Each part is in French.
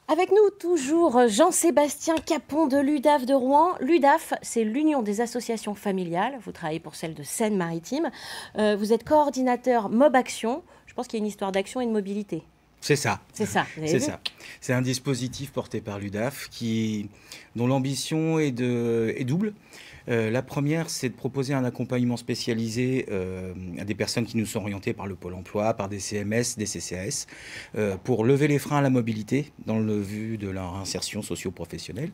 Avec nous toujours Jean-Sébastien Capon de l'UDAF de Rouen. L'UDAF, c'est l'Union des associations familiales. Vous travaillez pour celle de Seine-Maritime. Vous êtes coordinateur Mob Action. Je pense qu'il y a une histoire d'action et de mobilité. C'est ça. C'est ça, vous avez C'est vu. ça. C'est un dispositif porté par l'UDAF dont l'ambition est double. La première, c'est de proposer un accompagnement spécialisé à des personnes qui nous sont orientées par le Pôle emploi, par des CMS, des CCAS, pour lever les freins à la mobilité dans le but de leur insertion socio-professionnelle.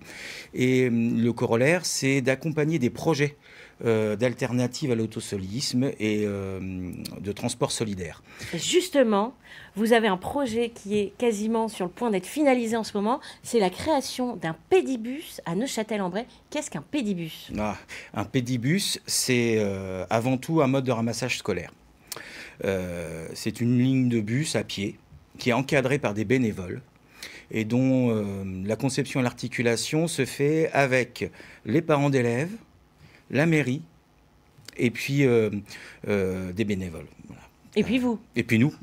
Et le corollaire, c'est d'accompagner des projets d'alternatives à l'autosolisme et de transport solidaire. Et justement, vous avez un projet qui est quasiment sur le point d'être finalisé en ce moment. C'est la création d'un pédibus à Neufchâtel-en-Bray. Qu'est-ce qu'un pédibus ? Un pédibus, c'est avant tout un mode de ramassage scolaire. C'est une ligne de bus à pied qui est encadrée par des bénévoles et dont la conception et l'articulation se fait avec les parents d'élèves, la mairie et puis des bénévoles. Voilà. Et puis vous ? Et puis nous,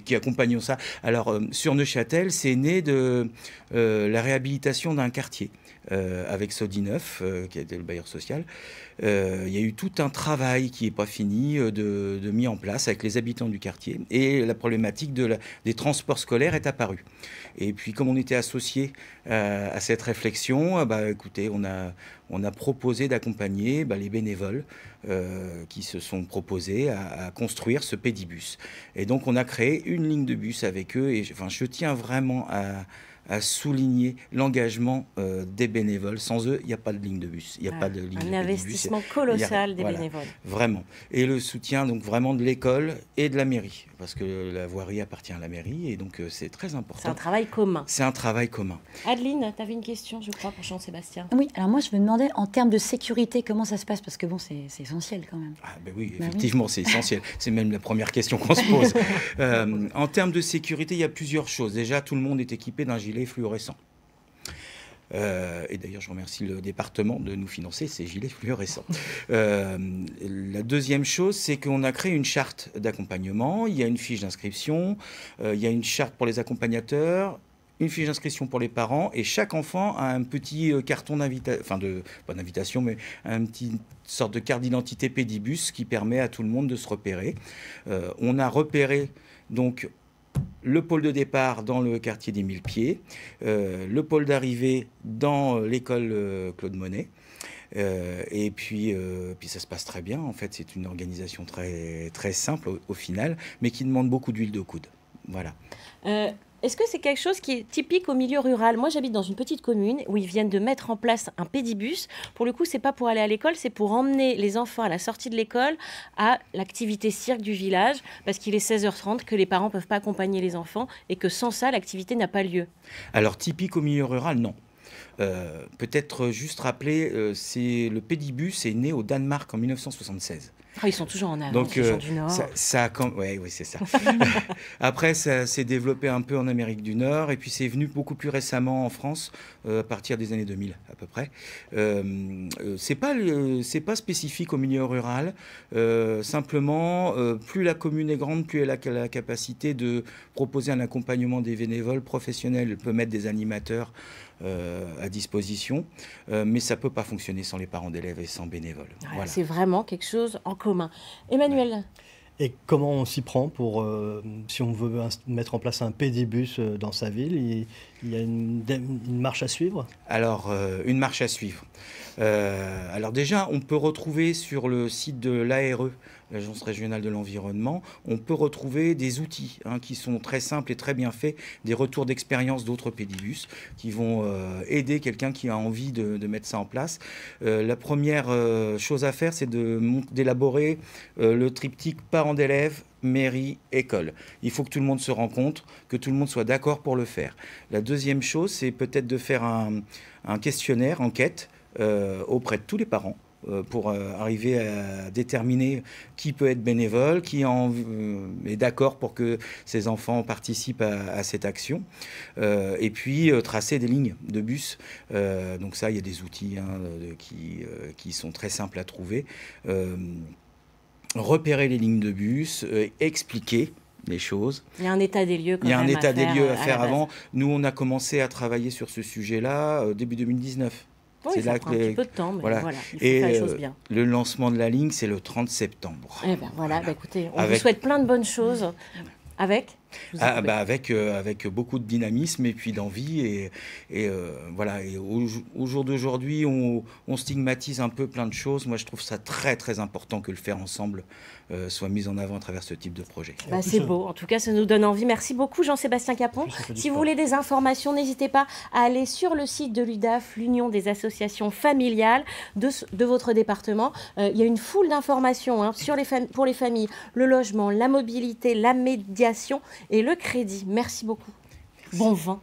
qui accompagnons ça. Alors, sur Neufchâtel, c'est né de la réhabilitation d'un quartier avec Sodineuf, qui était le bailleur social. Il y a eu tout un travail qui n'est pas fini de mis en place avec les habitants du quartier. Et la problématique des transports scolaires est apparue. Et puis, comme on était associés à cette réflexion, écoutez, on a proposé d'accompagner les bénévoles qui se sont proposés à construire ce pédibus. Et donc, on a créé une ligne de bus avec eux. Et je tiens vraiment à souligner l'engagement des bénévoles. Sans eux, il n'y a pas de ligne de bus. Il n'y a pas de ligne de pédibus. Un investissement colossal des bénévoles. Vraiment. Et le soutien donc vraiment de l'école et de la mairie. Parce que la voirie appartient à la mairie. Et donc, c'est très important. C'est un travail commun. C'est un travail commun. Adeline, tu avais une question, je crois, pour Jean-Sébastien. Oui, alors moi, je me demandais, en termes de sécurité, comment ça se passe ? Parce que bon, c'est essentiel quand même. Oui, effectivement, c'est essentiel. C'est même la première question qu'on se pose. En termes de sécurité, il y a plusieurs choses. Déjà, tout le monde est équipé d'un gilet fluorescent. Et d'ailleurs, je remercie le département de nous financer ces gilets fluorescents. La deuxième chose, c'est qu'on a créé une charte d'accompagnement. Il y a une fiche d'inscription, il y a une charte pour les accompagnateurs, une fiche d'inscription pour les parents, et chaque enfant a un petit carton d'invitation, pas d'invitation, mais un petit sorte de carte d'identité pédibus qui permet à tout le monde de se repérer. On a repéré donc le pôle de départ dans le quartier des Mille-Pieds, le pôle d'arrivée dans l'école Claude Monet. Et puis ça se passe très bien. En fait, c'est une organisation très, très simple au final, mais qui demande beaucoup d'huile de coude. Voilà. Est-ce que c'est quelque chose qui est typique au milieu rural ? Moi, j'habite dans une petite commune où ils viennent de mettre en place un pédibus. Pour le coup, c'est pas pour aller à l'école, c'est pour emmener les enfants à la sortie de l'école à l'activité cirque du village, parce qu'il est 16h30, que les parents ne peuvent pas accompagner les enfants et que sans ça, l'activité n'a pas lieu. Alors, typique au milieu rural, non. Peut-être juste rappeler, le pédibus est né au Danemark en 1976. Oh, ils sont toujours en avance, Donc, les gens du Nord. Oui, c'est ça. Après, ça s'est développé un peu en Amérique du Nord, et puis c'est venu beaucoup plus récemment en France, à partir des années 2000 à peu près. C'est pas spécifique au milieu rural. Simplement, plus la commune est grande, plus elle a la capacité de proposer un accompagnement des bénévoles professionnels. Elle peut mettre des animateurs à disposition, mais ça ne peut pas fonctionner sans les parents d'élèves et sans bénévoles. Voilà. C'est vraiment quelque chose en commun. Emmanuel ? Et comment on s'y prend pour, si on veut mettre en place un pédibus dans sa ville, il y a une marche à suivre ? Alors, une marche à suivre. Alors déjà, on peut retrouver sur le site de l'ARE, l'Agence régionale de l'environnement, on peut retrouver des outils qui sont très simples et très bien faits, des retours d'expérience d'autres pédibus qui vont aider quelqu'un qui a envie de mettre ça en place. La première chose à faire, c'est d'élaborer le triptyque parents d'élèves, mairie, école. Il faut que tout le monde se rencontre, que tout le monde soit d'accord pour le faire. La deuxième chose, c'est peut-être de faire un questionnaire, enquête, auprès de tous les parents, pour arriver à déterminer qui peut être bénévole, qui est d'accord pour que ses enfants participent à cette action, et puis tracer des lignes de bus. Donc ça, il y a des outils qui sont très simples à trouver. Repérer les lignes de bus, expliquer les choses. Il y a un état des lieux quand Il y a un même état des lieux à faire la base. avant. Nous, on a commencé à travailler sur ce sujet-là début 2019. Oui, C'est ça là prend que un petit peu de temps, mais voilà. voilà, il faut Et faire les choses bien. le lancement de la ligne, c'est le 30 septembre. Eh ben voilà, bah, écoutez, on Avec- vous souhaite plein de bonnes choses. Avec Je vous ai coupé. Avec beaucoup de dynamisme et puis d'envie. Voilà. Et au jour d'aujourd'hui, on stigmatise un peu plein de choses. Moi, je trouve ça très, très important que le faire ensemble soit mis en avant à travers ce type de projet. Bah, En plus, c'est beau, en tout cas ça nous donne envie. Merci beaucoup Jean-Sébastien Capon. En plus, on fait du Si vous sport. voulez des informations, n'hésitez pas à aller sur le site de l'UDAF, l'Union des associations familiales de votre département. Il y a une foule d'informations hein, pour les familles, le logement, la mobilité, la médiation et le crédit. Merci beaucoup. Bon vent.